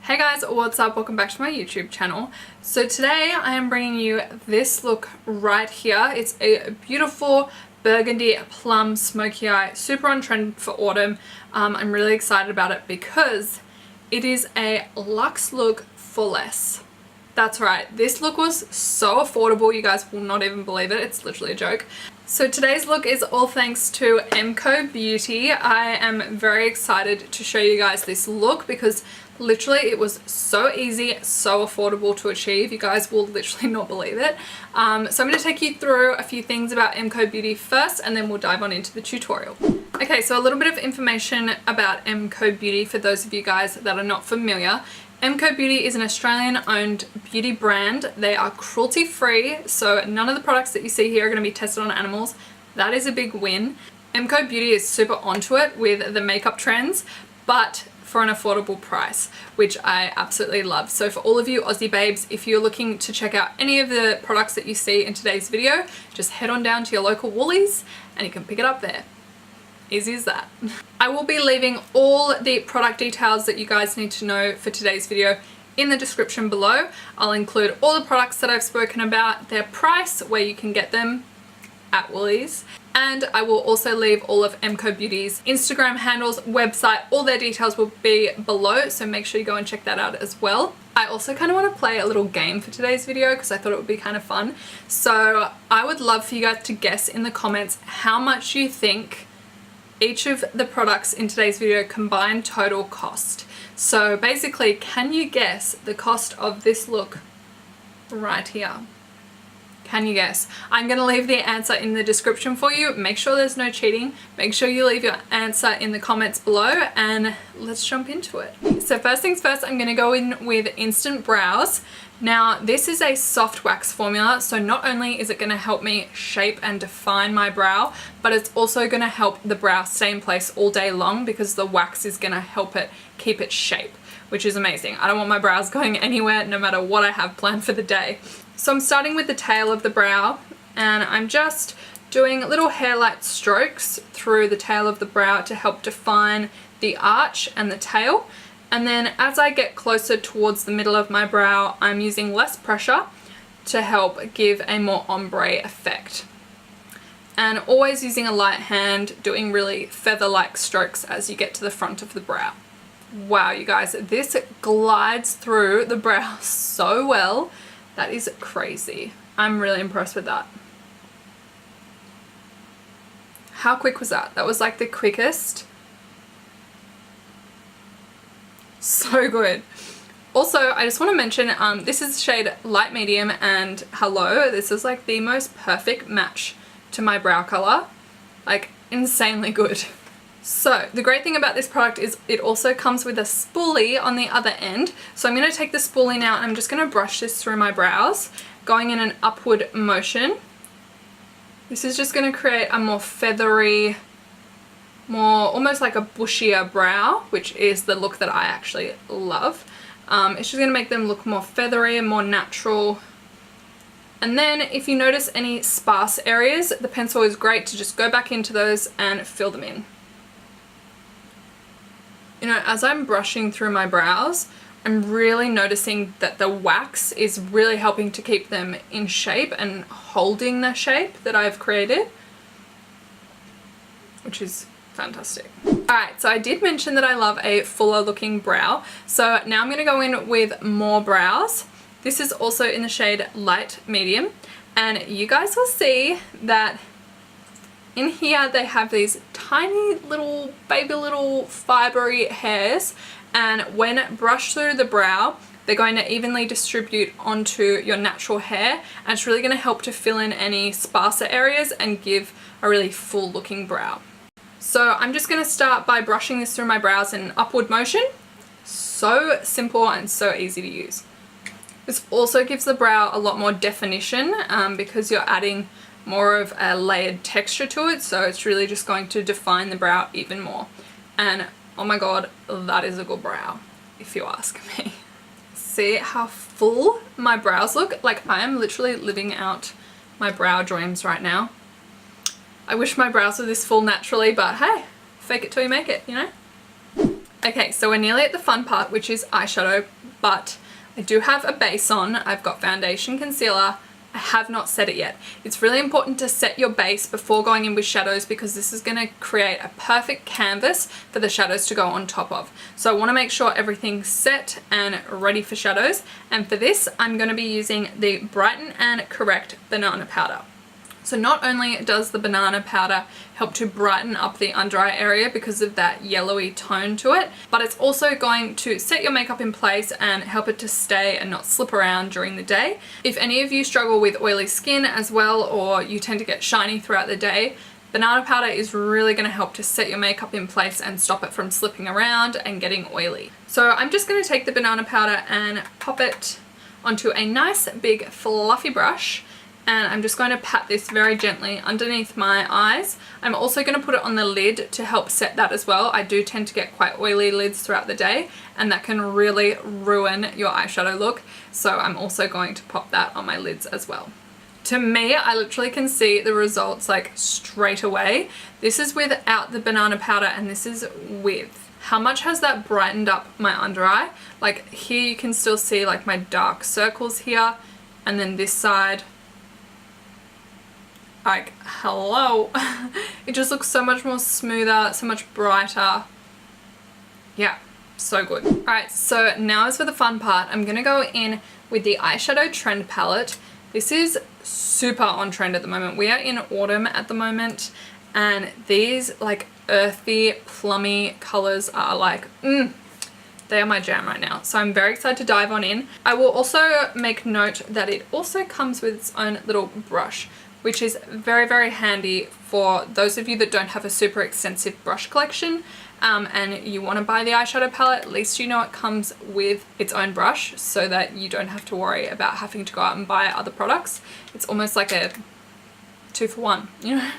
Hey guys, what's up? Welcome back to my YouTube channel. So today I am bringing you this look right here. It's a beautiful burgundy plum smoky eye, super on trend for autumn. I'm really excited about it because it is a luxe look for less. That's right, this look was so affordable, you guys will not even believe it. It's literally a joke. So today's look is all thanks to MCoBeauty. I am very excited to show you guys this look because literally it was so easy, so affordable to achieve. You guys will literally not believe it. So I'm going to take you through a few things about MCoBeauty first and then we'll dive on into the tutorial. Okay, so a little bit of information about MCoBeauty for those of you guys that are not familiar. MCoBeauty is an Australian owned beauty brand. They are cruelty free, so none of the products that you see here are going to be tested on animals. That is a big win. MCoBeauty is super onto it with the makeup trends, but for an affordable price, which I absolutely love. So for all of you Aussie babes, if you're looking to check out any of the products that you see in today's video, just head on down to your local Woolies and you can pick it up there. Easy as that. I will be leaving all the product details that you guys need to know for today's video in the description below. I'll include all the products that I've spoken about, their price, where you can get them at Woolies, and I will also leave all of MCoBeauty's Instagram handles, website, all their details will be below, so make sure you go and check that out as well. I also kind of want to play a little game for today's video because I thought it would be kind of fun. So I would love for you guys to guess in the comments how much you think each of the products in today's video combined total cost. So basically, can you guess the cost of this look right here? Can you guess? I'm going to leave the answer in the description for you. Make sure there's no cheating. Make sure you leave your answer in the comments below and let's jump into it. So first things first, I'm going to go in with Instant Brows. Now this is a soft wax formula, so not only is it going to help me shape and define my brow, but it's also going to help the brow stay in place all day long because the wax is going to help it keep its shape, which is amazing. I don't want my brows going anywhere no matter what I have planned for the day. So I'm starting with the tail of the brow and I'm just doing little hairlight strokes through the tail of the brow to help define the arch and the tail. And then as I get closer towards the middle of my brow, I'm using less pressure to help give a more ombre effect. And always using a light hand, doing really feather-like strokes as you get to the front of the brow. Wow, you guys, this glides through the brow so well. That is crazy. I'm really impressed with that. How quick was that? That was like the quickest. So good. Also, I just want to mention, this is the shade Light Medium and Hello. This is like the most perfect match to my brow color. Like, insanely good. So, the great thing about this product is it also comes with a spoolie on the other end. So I'm going to take the spoolie now and I'm just going to brush this through my brows, going in an upward motion. This is just going to create a more feathery, more almost like a bushier brow, which is the look that I actually love. It's just going to make them look more feathery and more natural. And then if you notice any sparse areas, the pencil is great to just go back into those and fill them in. You know, as I'm brushing through my brows, I'm really noticing that the wax is really helping to keep them in shape and holding the shape that I've created, which is fantastic. Alright, so I did mention that I love a fuller looking brow. So now I'm going to go in with more brows. This is also in the shade Light Medium. And you guys will see that in here they have these tiny little, baby little fibery hairs. And when brushed through the brow, they're going to evenly distribute onto your natural hair. And it's really going to help to fill in any sparser areas and give a really full looking brow. So I'm just going to start by brushing this through my brows in an upward motion. So simple and so easy to use. This also gives the brow a lot more definition because you're adding more of a layered texture to it. So it's really just going to define the brow even more. And oh my god, that is a good brow, if you ask me. See how full my brows look? Like I am literally living out my brow dreams right now. I wish my brows were this full naturally, but hey, fake it till you make it, you know? Okay, so we're nearly at the fun part, which is eyeshadow, but I do have a base on. I've got foundation, concealer. I have not set it yet. It's really important to set your base before going in with shadows because this is going to create a perfect canvas for the shadows to go on top of. So I want to make sure everything's set and ready for shadows. And for this, I'm going to be using the Brighten and Correct Banana Powder. So not only does the banana powder help to brighten up the under eye area because of that yellowy tone to it, but it's also going to set your makeup in place and help it to stay and not slip around during the day. If any of you struggle with oily skin as well, or you tend to get shiny throughout the day, banana powder is really going to help to set your makeup in place and stop it from slipping around and getting oily. So I'm just going to take the banana powder and pop it onto a nice big fluffy brush. And I'm just going to pat this very gently underneath my eyes. I'm also going to put it on the lid to help set that as well. I do tend to get quite oily lids throughout the day, and that can really ruin your eyeshadow look. So I'm also going to pop that on my lids as well. To me, I literally can see the results like straight away. This is without the banana powder and this is with. How much has that brightened up my under eye? Like here you can still see like my dark circles here, and then this side. Like, hello. It just looks so much more smoother, so much brighter. Yeah, so good. Alright, so now is for the fun part. I'm going to go in with the eyeshadow trend palette. This is super on trend at the moment. We are in autumn at the moment, and these like earthy, plummy colors are like, they are my jam right now. So I'm very excited to dive on in. I will also make note that it also comes with its own little brush, which is very, very handy for those of you that don't have a super extensive brush collection and you want to buy the eyeshadow palette. At least you know it comes with its own brush so that you don't have to worry about having to go out and buy other products. It's almost like a 2-for-1, you know?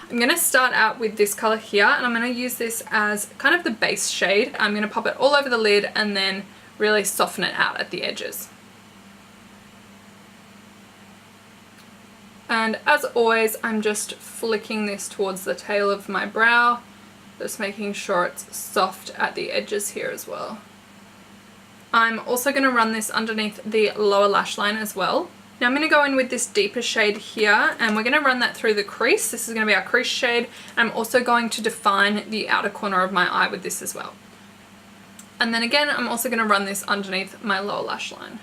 I'm going to start out with this color here, and I'm going to use this as kind of the base shade. I'm going to pop it all over the lid and then really soften it out at the edges. And as always, I'm just flicking this towards the tail of my brow, just making sure it's soft at the edges here as well. I'm also going to run this underneath the lower lash line as well. Now I'm going to go in with this deeper shade here, and we're going to run that through the crease. This is going to be our crease shade. I'm also going to define the outer corner of my eye with this as well. And then again, I'm also going to run this underneath my lower lash line.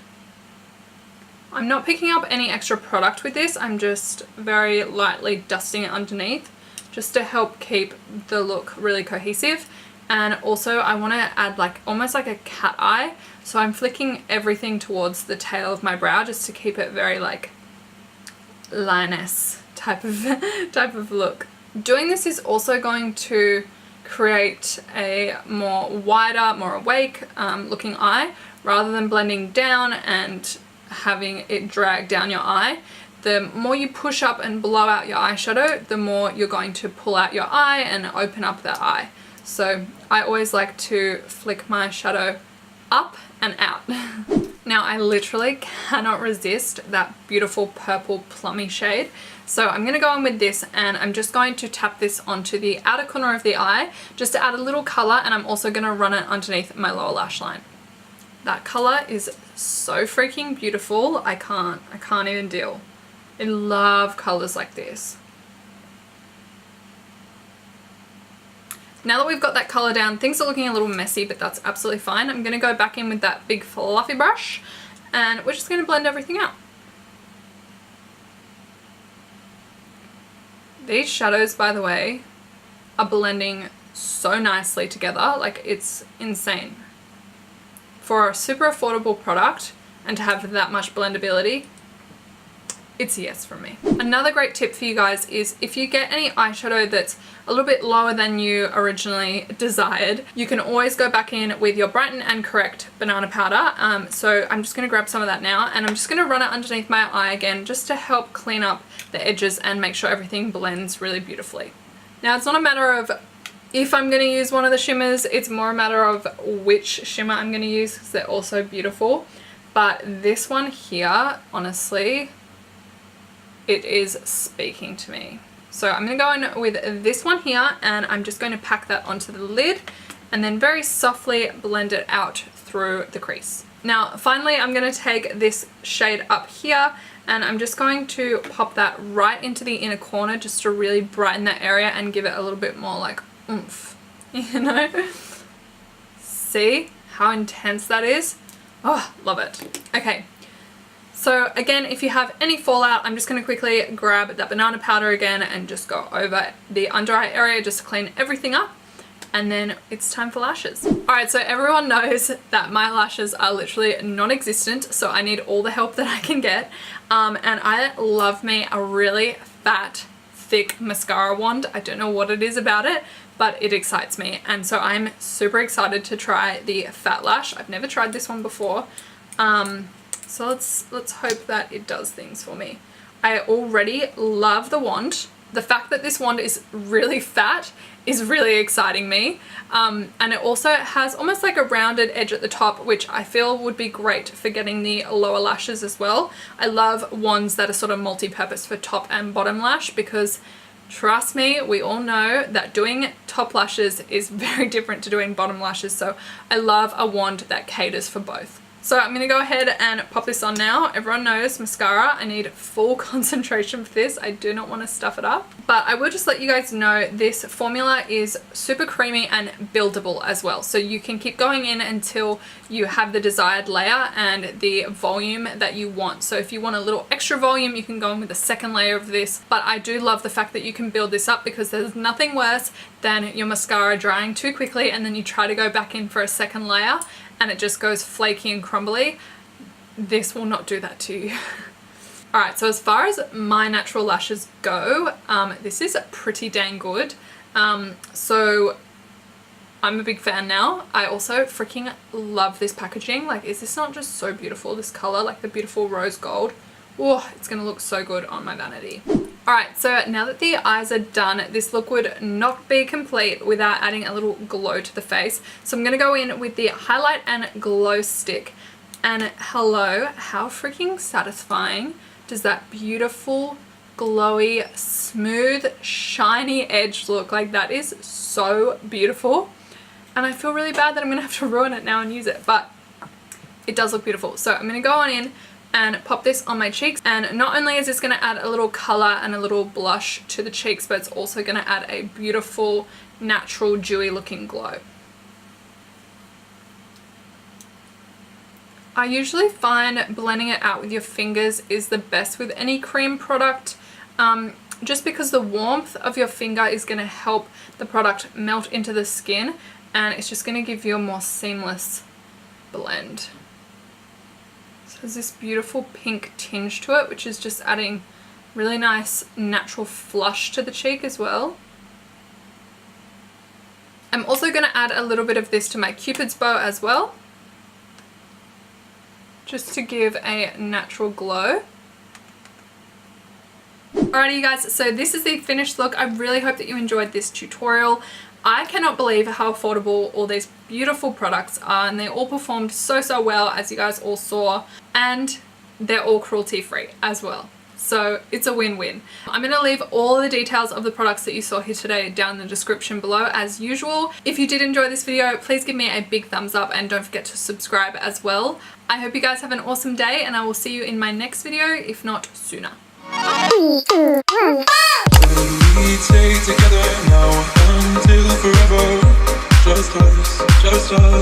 I'm not picking up any extra product with this. I'm just very lightly dusting it underneath just to help keep the look really cohesive. And also I want to add like almost like a cat eye. So I'm flicking everything towards the tail of my brow just to keep it very like lioness type of look. Doing this is also going to create a more wider, more awake looking eye rather than blending down and having it drag down your eye. The more you push up and blow out your eyeshadow, the more you're going to pull out your eye and open up that eye. So I always like to flick my shadow up and out. Now I literally cannot resist that beautiful purple plummy shade. So I'm going to go in with this, and I'm just going to tap this onto the outer corner of the eye just to add a little color, and I'm also going to run it underneath my lower lash line. That color is so freaking beautiful. I can't even deal. I love colors like this. Now that we've got that color down, things are looking a little messy, but that's absolutely fine. I'm going to go back in with that big fluffy brush, and we're just going to blend everything out. These shadows, by the way, are blending so nicely together. Like, it's insane. For a super affordable product and to have that much blendability, it's a yes from me. Another great tip for you guys is if you get any eyeshadow that's a little bit lower than you originally desired, you can always go back in with your Brighten and Correct banana powder. So I'm just going to grab some of that now, and I'm just going to run it underneath my eye again just to help clean up the edges and make sure everything blends really beautifully. Now it's not a matter of if I'm going to use one of the shimmers, it's more a matter of which shimmer I'm going to use because they're all so beautiful. But this one here, honestly, it is speaking to me. So I'm going to go in with this one here, and I'm just going to pack that onto the lid and then very softly blend it out through the crease. Now finally I'm going to take this shade up here and I'm just going to pop that right into the inner corner just to really brighten that area and give it a little bit more like oomph, you know? See how intense that is? Oh, love it. Okay, so again, if you have any fallout, I'm just going to quickly grab that banana powder again and just go over the under eye area just to clean everything up. And then it's time for lashes. Alright, so everyone knows that my lashes are literally non-existent, so I need all the help that I can get. And I love me a really fat, thick mascara wand. I don't know what it is about it, but it excites me. And so I'm super excited to try the Fat Lash. I've never tried this one before. So let's hope that it does things for me. I already love the wand. The fact that this wand is really fat is really exciting me. And it also has almost like a rounded edge at the top, which I feel would be great for getting the lower lashes as well. I love wands that are sort of multi-purpose for top and bottom lash because trust me, we all know that doing top lashes is very different to doing bottom lashes. So I love a wand that caters for both. So I'm going to go ahead and pop this on now. Everyone knows mascara. I need full concentration for this. I do not want to stuff it up. But I will just let you guys know this formula is super creamy and buildable as well. So you can keep going in until you have the desired layer and the volume that you want. So if you want a little extra volume, you can go in with a second layer of this. But I do love the fact that you can build this up because there's nothing worse than your mascara drying too quickly and then you try to go back in for a second layer and it just goes flaky and crumbly. This will not do that to you. Alright, so as far as my natural lashes go, this is pretty dang good. So I'm a big fan now. I also freaking love this packaging. Like, is this not just so beautiful? This color, like the beautiful rose gold. Oh, it's gonna look so good on my vanity. Alright, so now that the eyes are done, this look would not be complete without adding a little glow to the face. So I'm going to go in with the highlight and glow stick. And hello, how freaking satisfying does that beautiful, glowy, smooth, shiny edge look? Like, that is so beautiful. And I feel really bad that I'm going to have to ruin it now and use it, but it does look beautiful. So I'm going to go on in and pop this on my cheeks, and not only is this going to add a little color and a little blush to the cheeks, but it's also going to add a beautiful, natural, dewy looking glow. I usually find blending it out with your fingers is the best with any cream product, just because the warmth of your finger is going to help the product melt into the skin, and it's just going to give you a more seamless blend. There's this beautiful pink tinge to it, which is just adding really nice natural flush to the cheek as well. I'm also going to add a little bit of this to my Cupid's bow as well, just to give a natural glow. Alrighty you guys, so this is the finished look. I really hope that you enjoyed this tutorial. I cannot believe how affordable all these beautiful products are, and they all performed so well, as you guys all saw, and they're all cruelty-free as well. So it's a win-win. I'm going to leave all the details of the products that you saw here today down in the description below as usual. If you did enjoy this video, please give me a big thumbs up and don't forget to subscribe as well. I hope you guys have an awesome day, and I will see you in my next video, if not sooner. We stay together now until forever. Just us.